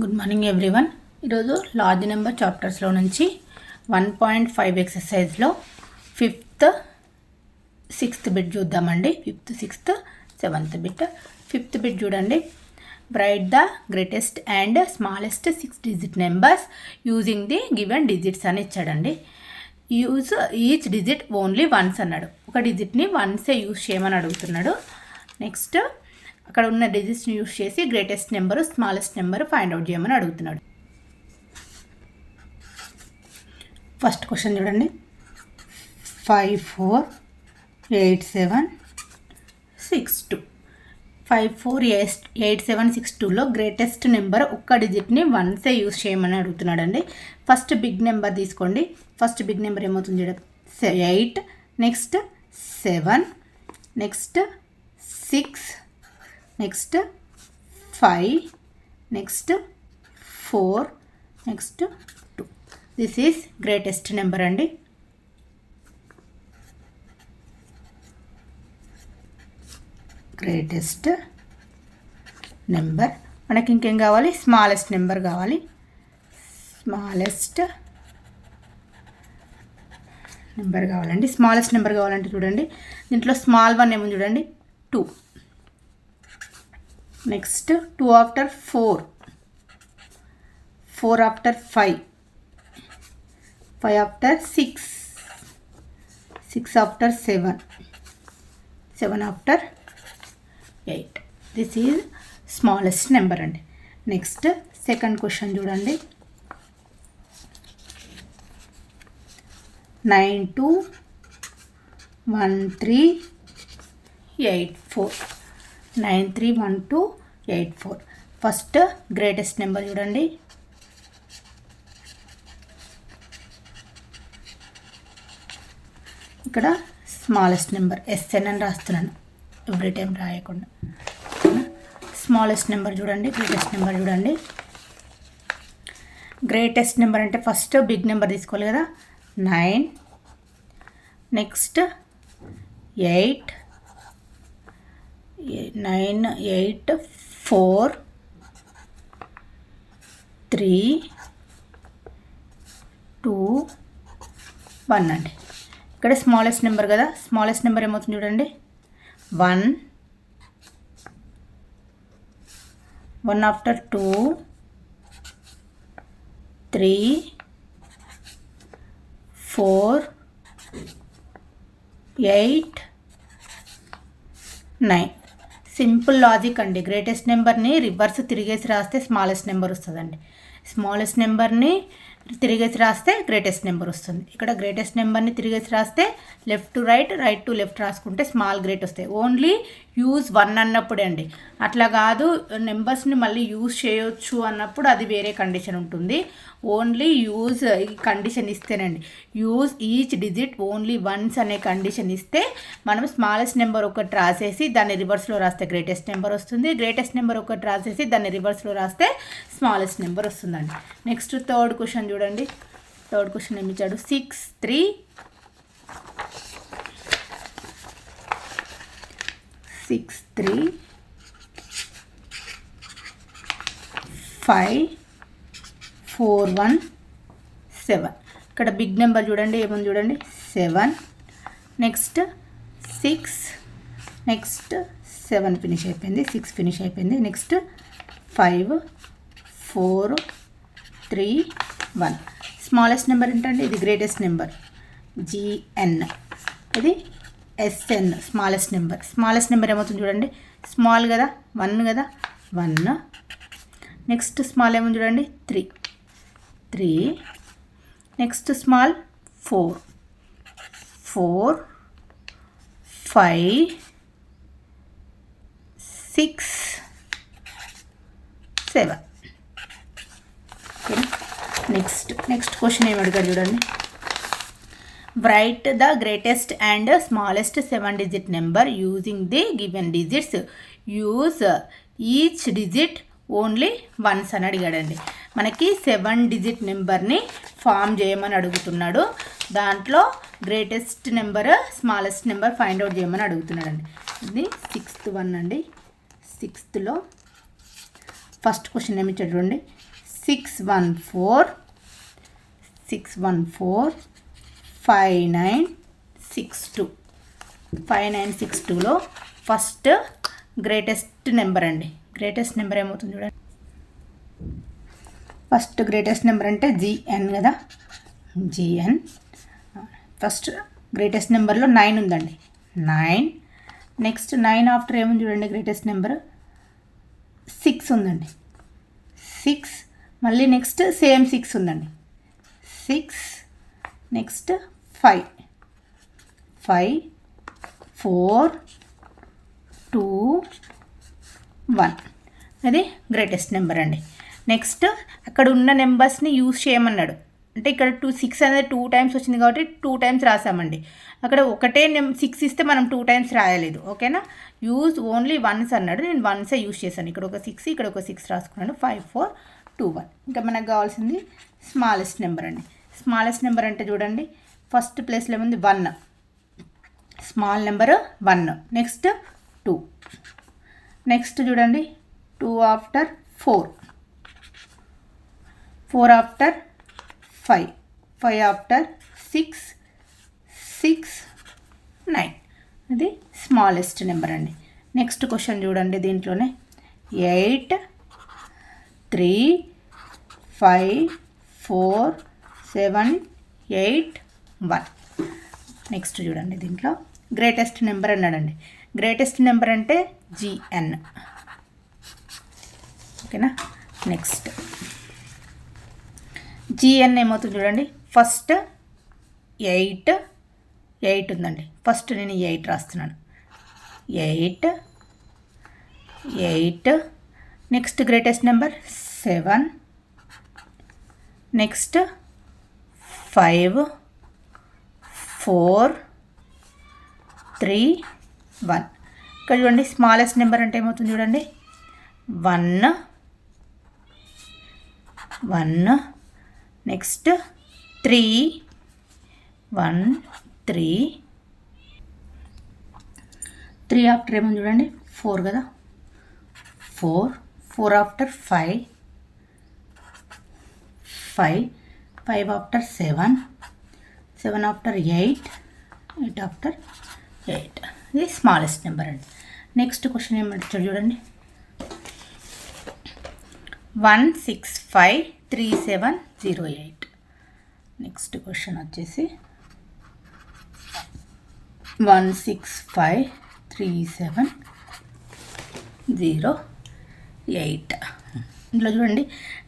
Good morning everyone. ఈరోజు large number చాప్టర్స్లో నుంచి 1.5 ఎక్సర్సైజ్లో 5th 6th bit చూద్దామండి. 5th 6th 7th bit. 5th bit చూడండి. Right the greatest and smallest 6 digit numbers using the given digits అని ఇచ్చాడండి. Use each digit only once అన్నాడు. ఒక డిజిట్ని వన్సే use చేయమని అడుగుతున్నాడు. నెక్స్ట్ అక్కడ ఉన్న డిజిట్స్ని యూజ్ చేసి greatest number smallest number find out చేయమని అడుగుతున్నాడు. ఫస్ట్ క్వశ్చన్ చూడండి. 548762. 548762లో గ్రేటెస్ట్ నెంబర్ ఒక్క డిజిట్ని వన్సే యూజ్ చేయమని అడుగుతున్నాడండి. ఫస్ట్ బిగ్ నెంబర్ తీసుకోండి. ఫస్ట్ బిగ్ నెంబర్ ఏమవుతుంది చూడండి. 8, next 7, next 6, next 5, next 4, next 2. This is greatest number అండి. Greatest number. మనకి ఇంకేం కావాలి? స్మాలెస్ట్ నెంబర్ కావాలి. స్మాలెస్ట్ నెంబర్ కావాలండి. స్మాలెస్ట్ నెంబర్ కావాలంటే చూడండి, దీంట్లో స్మాల్ వన్ ఏమో చూడండి 2. Next 2 after 4, 4 after 5, 5 after 6, 6 after 7, 7 after 8. This is smallest number అండి. నెక్స్ట్ సెకండ్ క్వశ్చన్ చూడండి. 921384. 931284. ఫస్ట్ గ్రేటెస్ట్ నెంబర్ చూడండి. ఇక్కడ స్మాలెస్ట్ నెంబర్ SN అని రాస్తున్నాను, ఎవ్రీ టైం రాయకుండా. స్మాలెస్ట్ నెంబర్ చూడండి, గ్రేటెస్ట్ నెంబర్ చూడండి. గ్రేటెస్ట్ నెంబర్ అంటే ఫస్ట్ బిగ్ నెంబర్ తీసుకోవాలి కదా. 9, నెక్స్ట్ 8, 9, 8, 4, 3, 2, 1 అండి. ఇక్కడ స్మాలెస్ట్ నెంబర్ కదా. స్మాలెస్ట్ నెంబర్ ఏమవుతుంది చూడండి. 1, 1 ఆఫ్టర్ 2, 3, 4, 8, 9. సింపుల్ లాజిక్ అండి. గ్రేటెస్ట్ నెంబర్ని రివర్స్ తిరిగేసి రాస్తే స్మాలెస్ట్ నెంబర్ వస్తుందండి. స్మాలెస్ట్ నెంబర్ని తిరిగేసి రాస్తే గ్రేటెస్ట్ నెంబర్ వస్తుంది. ఇక్కడ గ్రేటెస్ట్ నెంబర్ని తిరిగేసి రాస్తే left to right, right to left రాసుకుంటే స్మాల్ గ్రేట్ వస్తాయి. ఓన్లీ యూజ్ 1 అన్నప్పుడే అండి. అట్లా కాదు నెంబర్స్ని మళ్ళీ యూజ్ చేయొచ్చు అన్నప్పుడు అది వేరే కండిషన్ ఉంటుంది. ఓన్లీ యూజ్ ఈ కండిషన్ ఇస్తేనండి. Use each digit only once అనే కండిషన్ ఇస్తే మనం స్మాలెస్ట్ నెంబర్ ఒకటి రాసేసి దాన్ని రివర్స్లో రాస్తే గ్రేటెస్ట్ నెంబర్ వస్తుంది. గ్రేటెస్ట్ నెంబర్ ఒకటి రాసేసి దాన్ని రివర్స్లో రాస్తే స్మాలెస్ట్ నెంబర్ వస్తుందండి. నెక్స్ట్ థర్డ్ క్వశ్చన్ చూడండి. థర్డ్ క్వశ్చన్ ఏమి ఇచ్చాడు? 63654117. ఇక్కడ బిగ్ నెంబర్ చూడండి, ఏముంది చూడండి. 7, నెక్స్ట్ 6, నెక్స్ట్ 7 ఫినిష్ అయిపోయింది, 6 ఫినిష్ అయిపోయింది. నెక్స్ట్ 5, 4, 3, 1. స్మాలెస్ట్ నెంబర్ ఏంటంటే ఇది గ్రేటెస్ట్ నెంబర్ GN, ఇది SN smallest number. Smallest number ఏమవుతుంది చూడండి. స్మాల్ కదా, 1 కదా, 1. నెక్స్ట్ స్మాల్ ఏమో చూడండి 3. Next small 4, 5, 6, 7. నెక్స్ట్ క్వశ్చన్ ఏమి అడిగారు చూడండి. Right the greatest and smallest 7 digit number using the given digits. Use each digit only once అని అడిగాడండి. మనకి 7 డిజిట్ నెంబర్ని ఫామ్ చేయమని అడుగుతున్నాడు. దాంట్లో greatest number smallest number find out చేయమని అడుగుతున్నాడండి. ఇది 6th వన్ అండి. 6thలో ఫస్ట్ క్వశ్చన్ ఏమి ఇచ్చాడు చూడండి, 6145962 ఫస్ట్ గ్రేటెస్ట్ నెంబర్ అండి. గ్రేటెస్ట్ నెంబర్ ఏమవుతుంది చూడండి, ఫస్ట్ గ్రేటెస్ట్ నెంబర్ అంటే GN కదా, GN. ఫస్ట్ గ్రేటెస్ట్ నెంబర్లో 9 ఉందండి, 9. నెక్స్ట్ 9 ఆఫ్టర్ ఏముంది చూడండి, గ్రేటెస్ట్ నెంబర్ 6 ఉందండి, 6. మళ్ళీ నెక్స్ట్ సేమ్ 6 ఉందండి, 6. నెక్స్ట్ 5, 4, 2, 1. అది గ్రేటెస్ట్ నెంబర్ అండి. నెక్స్ట్ అక్కడ ఉన్న నెంబర్స్ని యూజ్ చేయమన్నాడు. అంటే ఇక్కడ 6 అనేది 2 టైమ్స్ వచ్చింది కాబట్టి 2 టైమ్స్ రాసామండి. అక్కడ ఒకటే 6 ఇస్తే మనం 2 టైమ్స్ రాయలేదు. ఓకేనా, యూజ్ ఓన్లీ వన్స్ అన్నాడు, నేను వన్సే యూజ్ చేశాను. ఇక్కడ ఒక 6, ఇక్కడ ఒక 6 రాసుకున్నాను. 5, 4, 2, 1. ఇంకా మనకు కావాల్సింది స్మాలెస్ట్ నెంబర్ అండి. స్మాలెస్ట్ నెంబర్ అంటే చూడండి, ఫస్ట్ ప్లేస్లో ఏముంది 1, స్మాల్ నెంబర్ 1. నెక్స్ట్ 2, నెక్స్ట్ చూడండి 2 ఆఫ్టర్ 4, 4 ఆఫ్టర్ 5, 5 ఆఫ్టర్ 6, 6, 9. ఇది స్మాలెస్ట్ నెంబర్ అండి. నెక్స్ట్ క్వశ్చన్ చూడండి, దీంట్లోనే 8, 3, 5, 4, 7, 8, 1. నెక్స్ట్ చూడండి, దీంట్లో గ్రేటెస్ట్ నెంబర్ అన్నాడండి. గ్రేటెస్ట్ నెంబర్ అంటే GN. ఓకేనా, నెక్స్ట్ GN ఏమవుతుంది చూడండి, ఫస్ట్ 8 ఉందండి. ఫస్ట్ నేను 8 రాస్తున్నాను, 8. Next greatest number 7, next 5, 4, 3, 1. ఇక్కడ చూడండి స్మాలెస్ట్ నెంబర్ అంటే ఏమవుతుంది చూడండి, 1. నెక్స్ట్ 3, 1, 3 ఆఫ్టర్ ఏముంది చూడండి 4 కదా, 4 ఆఫ్టర్ 5, 5 ఆఫ్టర్ 7 ఆఫ్టర్ 8 ఆఫ్టర్ 8. ఇది స్మాలెస్ట్ నెంబర్ అండి. నెక్స్ట్ క్వశ్చన్ ఏమంటారు చూడండి, 1653708. నెక్స్ట్ క్వశ్చన్ వచ్చేసి 1653708. ఇందులో చూడండి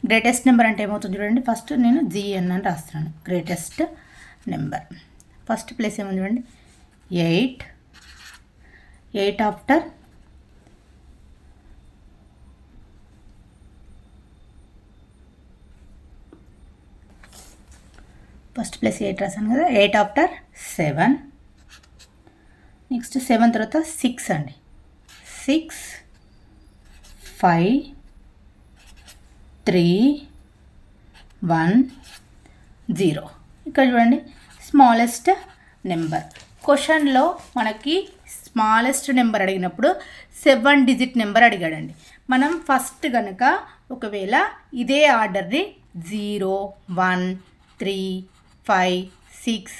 గ్రేటెస్ట్ నెంబర్ అంటే ఏమవుతుంది చూడండి, ఫస్ట్ నేను GN అని రాస్తున్నాను. గ్రేటెస్ట్ నెంబర్ ఫస్ట్ ప్లేస్ ఏముంది చూడండి, 8 ఆఫ్టర్ 8 రాసాను కదా, 8 ఆఫ్టర్ 7. నెక్స్ట్ 7 తర్వాత 6 అండి, 6, 5, 3, 1, 0. ఇక్కడ చూడండి స్మాలెస్ట్ నెంబర్. క్వశ్చన్లో మనకి స్మాలెస్ట్ నెంబర్ అడిగినప్పుడు 7 డిజిట్ నెంబర్ అడిగాడండి. మనం ఫస్ట్ కనుక ఒకవేళ ఇదే ఆర్డర్ని 0, 1, 3, 5, 6,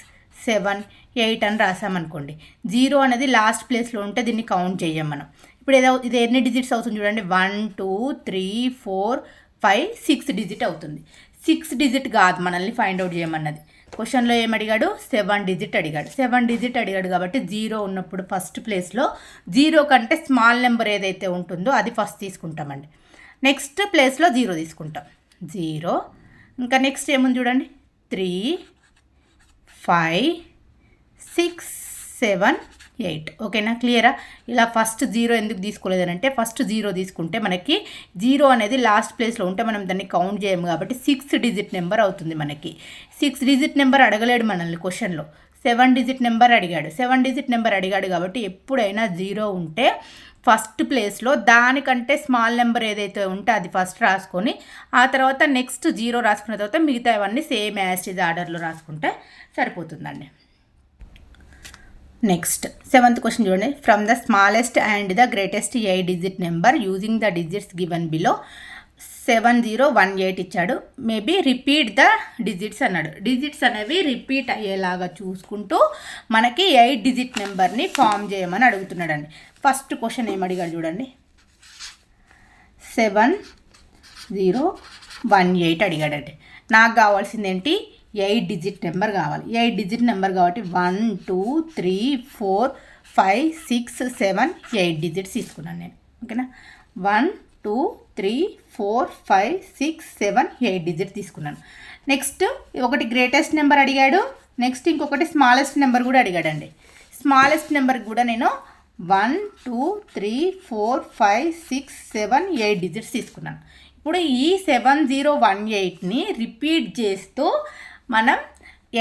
7, 8 అని రాసామనుకోండి, 0 అనేది లాస్ట్ ప్లేస్లో ఉంటే దీన్ని కౌంట్ చేయం మనం. ఇప్పుడు ఇది ఎన్ని డిజిట్స్ అవుతుంది చూడండి, 1, 2, 3, 4, 5, 6 డిజిట్ అవుతుంది. 6 డిజిట్ కాదు మనల్ని ఫైండ్ అవుట్ చేయమన్నది. క్వశ్చన్లో ఏమడిగాడు, 7 డిజిట్ అడిగాడు. 7 డిజిట్ అడిగాడు కాబట్టి 0 ఉన్నప్పుడు ఫస్ట్ ప్లేస్లో 0 కంటే స్మాల్ నెంబర్ ఏదైతే ఉంటుందో అది ఫస్ట్ తీసుకుంటామండి. నెక్స్ట్ ప్లేస్లో 0 తీసుకుంటాం, 0. ఇంకా నెక్స్ట్ ఏముంది చూడండి, 3, 5, 6, 7, 8. ఓకేనా, క్లియరా? ఇలా ఫస్ట్ 0 ఎందుకు తీసుకోలేదనంటే, ఫస్ట్ 0 తీసుకుంటే మనకి 0 అనేది లాస్ట్ ప్లేస్లో ఉంటే మనం దాన్ని కౌంట్ చేయము కాబట్టి 6 డిజిట్ నెంబర్ అవుతుంది మనకి. 6 డిజిట్ నెంబర్ అడగలేడు మనల్ని క్వశ్చన్లో, 7 డిజిట్ నెంబర్ అడిగాడు. 7 డిజిట్ నెంబర్ అడిగాడు కాబట్టి ఎప్పుడైనా 0 ఉంటే ఫస్ట్ ప్లేస్లో దానికంటే స్మాల్ నెంబర్ ఏదైతే ఉంటే అది ఫస్ట్ రాసుకొని ఆ తర్వాత నెక్స్ట్ 0 రాసుకున్న తర్వాత మిగతా అవన్నీ సేమ్ యాజ్ ఇస్ ఆర్డర్లో రాసుకుంటే సరిపోతుందండి. నెక్స్ట్ 7th క్వశ్చన్ చూడండి, from the smallest and the greatest 8 digit number using the digits given below 7018 ఇచ్చాడు. మేబీ రిపీట్ ద డిజిట్స్ అన్నాడు. డిజిట్స్ అనేవి రిపీట్ అయ్యేలాగా చూసుకుంటూ మనకి 8 డిజిట్ నెంబర్ని ఫామ్ చేయమని అడుగుతున్నాడండి. ఫస్ట్ క్వశ్చన్ ఏం అడిగాడు చూడండి, 7018 అడిగాడండి. నాకు కావాల్సింది ఏంటి, 8 డిజిట్ నెంబర్ కావాలి. 8 డిజిట్ నెంబర్ కాబట్టి 1 2 3 4 5 6 7 8 డిజిట్స్ తీసుకున్నాను నేను. ఓకేనా, 1 2 3 4 5 6 7 8 డిజిట్ తీసుకున్నాను. నెక్స్ట్ ఒకటి గ్రేటెస్ట్ నెంబర్ అడిగాడు. నెక్స్ట్ ఇంకొకటి స్మాలెస్ట్ నెంబర్ కూడా అడిగాడండి. స్మాలెస్ట్ నెంబర్ కూడా నేను 1 2 3 4 5 6 7 8 డిజిట్స్ తీసుకున్నాను. ఇప్పుడు ఈ 7018ని రిపీట్ చేస్తూ మనం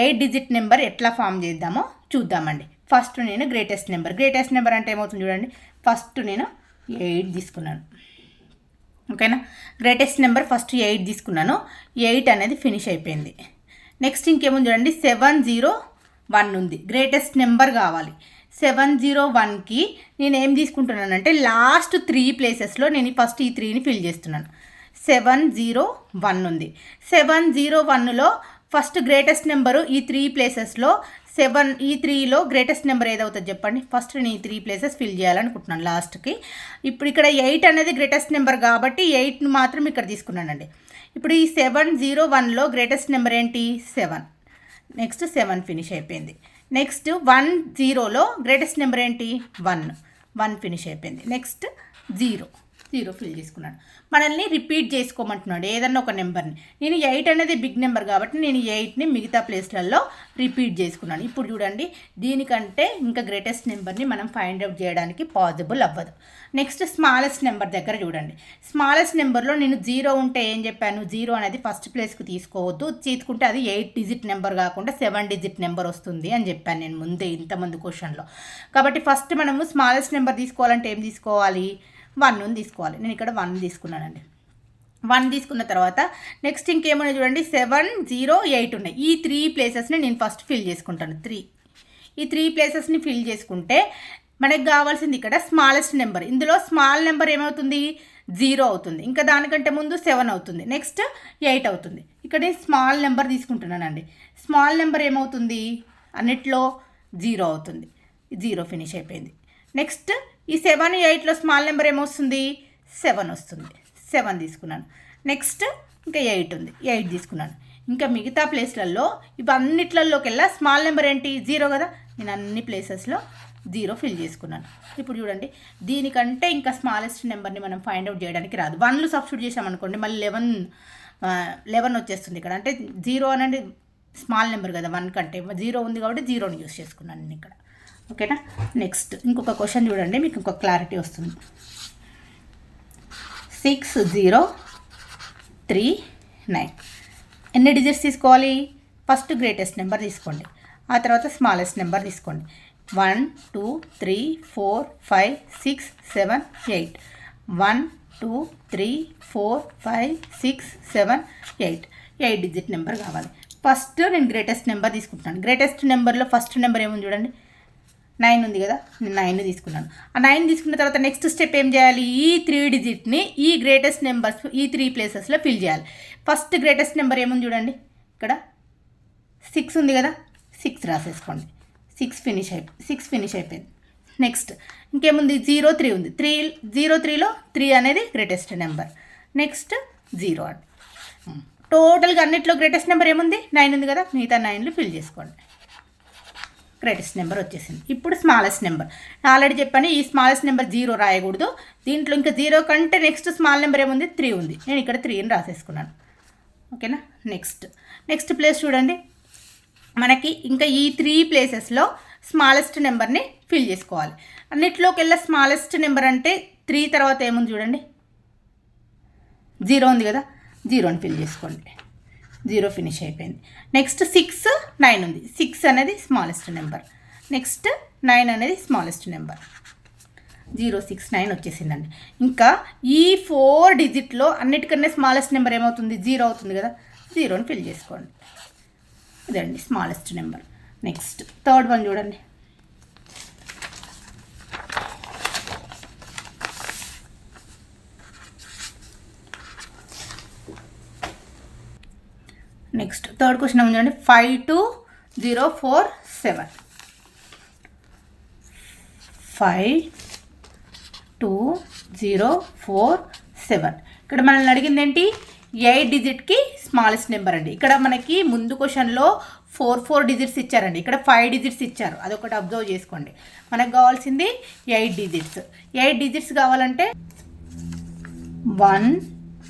8 డిజిట్ నెంబర్ ఎట్లా ఫామ్ చేద్దామో చూద్దామండి. ఫస్ట్ నేను గ్రేటెస్ట్ నెంబర్ అంటే ఏమవుతుంది చూడండి. ఫస్ట్ నేను 8 తీసుకున్నాను. ఓకేనా, గ్రేటెస్ట్ నెంబర్ ఫస్ట్ 8 తీసుకున్నాను. 8 అనేది ఫినిష్ అయిపోయింది. నెక్స్ట్ ఇంకేముంది చూడండి, 701 ఉంది. గ్రేటెస్ట్ నెంబర్ కావాలి. 701కి నేను ఏం తీసుకుంటున్నానంటే లాస్ట్ 3 ప్లేసెస్లో నేను ఫస్ట్ ఈ 3ని ఫిల్ చేస్తున్నాను. 701 ఉంది. 701లో ఫస్ట్ గ్రేటెస్ట్ నెంబరు ఈ 3 ప్లేసెస్లో ఈ 3లో గ్రేటెస్ట్ నెంబర్ ఏదవుతుంది చెప్పండి. ఫస్ట్ నేను ఈ 3 ప్లేసెస్ ఫిల్ చేయాలనుకుంటున్నాను లాస్ట్కి. ఇప్పుడు ఇక్కడ 8 అనేది గ్రేటెస్ట్ నెంబర్ కాబట్టి 8ను మాత్రం ఇక్కడ తీసుకున్నానండి. ఇప్పుడు ఈ 701లో గ్రేటెస్ట్ నెంబర్ ఏంటి, 7. నెక్స్ట్ 7 ఫినిష్ అయిపోయింది. నెక్స్ట్ 10లో గ్రేటెస్ట్ నెంబర్ ఏంటి, 1 ఫినిష్ అయిపోయింది. నెక్స్ట్ 0 ఫిల్ చేసుకున్నాను. మనల్ని రిపీట్ చేసుకోమంటున్నాడు ఏదన్నా ఒక నెంబర్ని. నేను 8 అనేది బిగ్ నెంబర్ కాబట్టి నేను 8ని మిగతా ప్లేస్లలో రిపీట్ చేసుకున్నాను. ఇప్పుడు చూడండి, దీనికంటే ఇంకా గ్రేటెస్ట్ నెంబర్ని మనం ఫైండ్ అవుట్ చేయడానికి పాసిబుల్ అవ్వదు. నెక్స్ట్ స్మాలెస్ట్ నెంబర్ దగ్గర చూడండి. స్మాలెస్ట్ నెంబర్లో నేను 0 ఉంటే ఏం చెప్పాను, 0 అనేది ఫస్ట్ ప్లేస్కి తీసుకోవద్దు. తీసుకుంటే అది 8 డిజిట్ నెంబర్ కాకుండా 7 డిజిట్ నెంబర్ వస్తుంది అని చెప్పాను నేను ఇంతకుముందు క్వశ్చన్లో. కాబట్టి ఫస్ట్ మనము స్మాలెస్ట్ నెంబర్ తీసుకోవాలంటే ఏం తీసుకోవాలి, 1 తీసుకోవాలి. నేను ఇక్కడ 1 తీసుకున్నానండి. 1 తీసుకున్న తర్వాత నెక్స్ట్ ఇంకేమన్నా చూడండి, 708 ఉన్నాయి. ఈ 3 ప్లేసెస్ని నేను ఫస్ట్ ఫిల్ చేసుకుంటాను. ఈ 3 ప్లేసెస్ని ఫిల్ చేసుకుంటే మనకు కావాల్సింది ఇక్కడ స్మాలెస్ట్ నెంబర్. ఇందులో స్మాల్ నెంబర్ ఏమవుతుంది, 0 అవుతుంది. ఇంకా దానికంటే ముందు 7 అవుతుంది. నెక్స్ట్ 8 అవుతుంది. ఇక్కడ నేను స్మాల్ నెంబర్ తీసుకుంటున్నానండి. స్మాల్ నెంబర్ ఏమవుతుంది, అన్నిట్లో 0 అవుతుంది. 0 ఫినిష్ అయిపోయింది. నెక్స్ట్ ఈ 7 8లో స్మాల్ నెంబర్ ఏమొస్తుంది, 7 వస్తుంది. 7 తీసుకున్నాను. నెక్స్ట్ ఇంకా 8 ఉంది. 8 తీసుకున్నాను. ఇంకా మిగతా ప్లేస్లలో ఇవన్నిట్లలోకెల్లా స్మాల్ నెంబర్ ఏంటి, 0 కదా. నేను అన్ని ప్లేసెస్లో 0 ఫిల్ చేసుకున్నాను. ఇప్పుడు చూడండి, దీనికంటే ఇంకా స్మాలెస్ట్ నెంబర్ని మనం ఫైండ్ అవుట్ చేయడానికి రాదు. 1లు సబ్స్టిట్యూట్ చేసామనుకోండి మళ్ళీ 11 వచ్చేస్తుంది ఇక్కడ. అంటే 0 అనేది స్మాల్ నెంబర్ కదా, 1 కంటే 0 ఉంది కాబట్టి 0ని యూస్ చేసుకున్నాను నేను ఇక్కడ. ఓకేనా. నెక్స్ట్ ఇంకొక క్వశ్చన్ చూడండి, మీకు ఇంకొక క్లారిటీ వస్తుంది. 6039 ఎన్ని డిజిట్స్ తీసుకోవాలి, ఫస్ట్ గ్రేటెస్ట్ నెంబర్ తీసుకోండి, ఆ తర్వాత స్మాలెస్ట్ నెంబర్ తీసుకోండి. 1 2 3 4 5 6 7 8 1 2 3 4 5 6 7 8 డిజిట్ నెంబర్ కావాలి. ఫస్ట్ నేను గ్రేటెస్ట్ నెంబర్ తీసుకుంటున్నాను. గ్రేటెస్ట్ నెంబర్లో ఫస్ట్ నెంబర్ ఏముంది చూడండి, 9 ఉంది కదా. నేను 9 తీసుకున్నాను. ఆ 9 తీసుకున్న తర్వాత నెక్స్ట్ స్టెప్ ఏం చేయాలి, ఈ 3 డిజిట్ని ఈ గ్రేటెస్ట్ నెంబర్స్ ఈ 3 ప్లేసెస్లో ఫిల్ చేయాలి. ఫస్ట్ గ్రేటెస్ట్ నెంబర్ ఏముంది చూడండి, ఇక్కడ 6 ఉంది కదా, 6 రాసేసుకోండి. 6 ఫినిష్ అయిపోయింది. నెక్స్ట్ ఇంకేముంది, 03 ఉంది. 03లో 3 అనేది గ్రేటెస్ట్ నెంబర్. నెక్స్ట్ 0 అండి. టోటల్గా అన్నిట్లో గ్రేటెస్ట్ నెంబర్ ఏముంది, 9 ఉంది కదా. మిగతా 9లు ఫిల్ చేసుకోండి. గ్రేటెస్ట్ నెంబర్ వచ్చేసింది. ఇప్పుడు స్మాలెస్ట్ నెంబర్ ఆల్రెడీ చెప్పాను, ఈ స్మాలెస్ట్ నెంబర్ 0 రాయకూడదు. దీంట్లో ఇంకా 0 కంటే నెక్స్ట్ స్మాల్ నెంబర్ ఏముంది, 3 ఉంది. నేను ఇక్కడ 3ని రాసేసుకున్నాను. ఓకేనా. నెక్స్ట్ ప్లేస్ చూడండి, మనకి ఇంకా ఈ 3 ప్లేసెస్లో స్మాలెస్ట్ నెంబర్ని ఫిల్ చేసుకోవాలి. అన్నిట్లోకి వెళ్ళే స్మాలెస్ట్ నెంబర్ అంటే 3 తర్వాత ఏముంది చూడండి, 0 ఉంది కదా. 0ని ఫిల్ చేసుకోండి. 0 ఫినిష్ అయిపోయింది. నెక్స్ట్ 6 9 ఉంది. 6 అనేది స్మాలెస్ట్ నెంబర్. నెక్స్ట్ 9 అనేది స్మాలెస్ట్ నెంబర్. 0 6 9 వచ్చేసిందండి. ఇంకా ఈ 4 డిజిట్లో అన్నిటికన్నా స్మాలెస్ట్ నెంబర్ ఏమవుతుంది, 0 అవుతుంది కదా. 0ని ఫిల్ చేసుకోండి. ఇదండి smallest number. Next third one చూడండి, నెక్స్ట్ థర్డ్ క్వశ్చన్ ఏముంది చూడండి, 52047. 52047. ఇక్కడ మనల్ని అడిగింది ఏంటి, 8 డిజిట్కి స్మాలెస్ట్ నెంబర్ అండి. ఇక్కడ మనకి ముందు క్వశ్చన్లో 4 డిజిట్స్ ఇచ్చారండి, ఇక్కడ 5 డిజిట్స్ ఇచ్చారు, అదొకటి అబ్జర్వ్ చేసుకోండి. మనకు కావాల్సింది 8 డిజిట్స్. 8 డిజిట్స్ కావాలంటే 1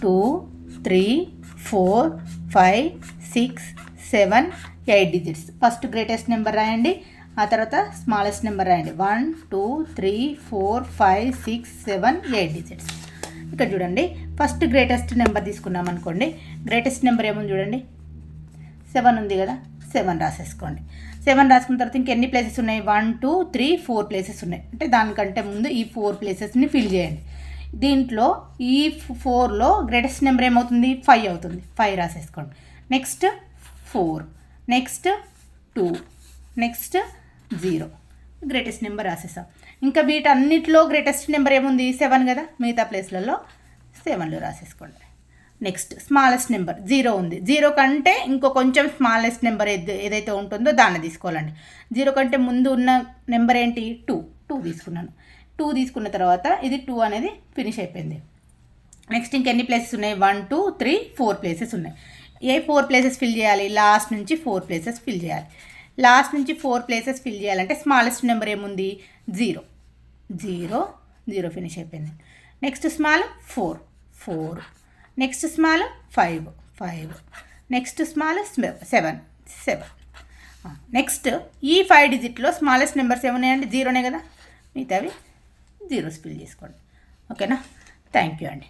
2 3 4 5 6 7 8 డిజిట్స్. ఫస్ట్ గ్రేటెస్ట్ నెంబర్ రాయండి, ఆ తర్వాత స్మాలెస్ట్ నెంబర్ రాయండి. 1 2 3 4 5 6 7 8 డిజిట్స్. ఇక్కడ చూడండి, ఫస్ట్ గ్రేటెస్ట్ నెంబర్ తీసుకున్నాం అనుకోండి. గ్రేటెస్ట్ నెంబర్ ఏముంది చూడండి, 7 ఉంది కదా, 7 రాసేసుకోండి. 7 రాసుకున్న తర్వాత ఇంకెన్ని ప్లేసెస్ ఉన్నాయి, 1 2 3 4 ప్లేసెస్ ఉన్నాయి. అంటే దానికంటే ముందు ఈ 4 ప్లేసెస్ని ఫిల్ చేయండి. దీంట్లో ఈ 4లో గ్రేటెస్ట్ నెంబర్ ఏమవుతుంది, 5 అవుతుంది. 5 రాసేసుకోండి. Next 4, next 2, next 0. Greatest number రాసేసాం. ఇంకా వీటన్నిటిలో గ్రేటెస్ట్ నెంబర్ ఏముంది, 7 కదా, మిగతా ప్లేస్లలో 7లు రాసేసుకోండి. నెక్స్ట్ స్మాలెస్ట్ నెంబర్ 0 ఉంది. 0 కంటే ఇంకో కొంచెం స్మాలెస్ట్ నెంబర్ ఏదైతే ఉంటుందో దాన్ని తీసుకోవాలండి. 0 కంటే ముందు ఉన్న నెంబర్ ఏంటి, 2 తీసుకున్నాను. 2 తీసుకున్న తర్వాత ఇది 2 అనేది ఫినిష్ అయిపోయింది. నెక్స్ట్ ఇంకెన్ని ప్లేసెస్ ఉన్నాయి, 1 2 3 4 ప్లేసెస్ ఉన్నాయి. ఏ 4 ప్లేసెస్ ఫిల్ చేయాలి, లాస్ట్ నుంచి 4 ప్లేసెస్ ఫిల్ చేయాలి. లాస్ట్ నుంచి 4 ప్లేసెస్ ఫిల్ చేయాలంటే స్మాలెస్ట్ నెంబర్ ఏముంది, 0 ఫినిష్ అయిపోయింది. Next small 4, next small 5, next small 7. Next ఈ 5 డిజిట్లో స్మాలెస్ట్ నెంబర్స్ ఏమున్నాయండి, 0నే కదా, మిగతావి 0 ఫిల్ చేసుకోండి. ఓకేనా, థ్యాంక్ యూ అండి.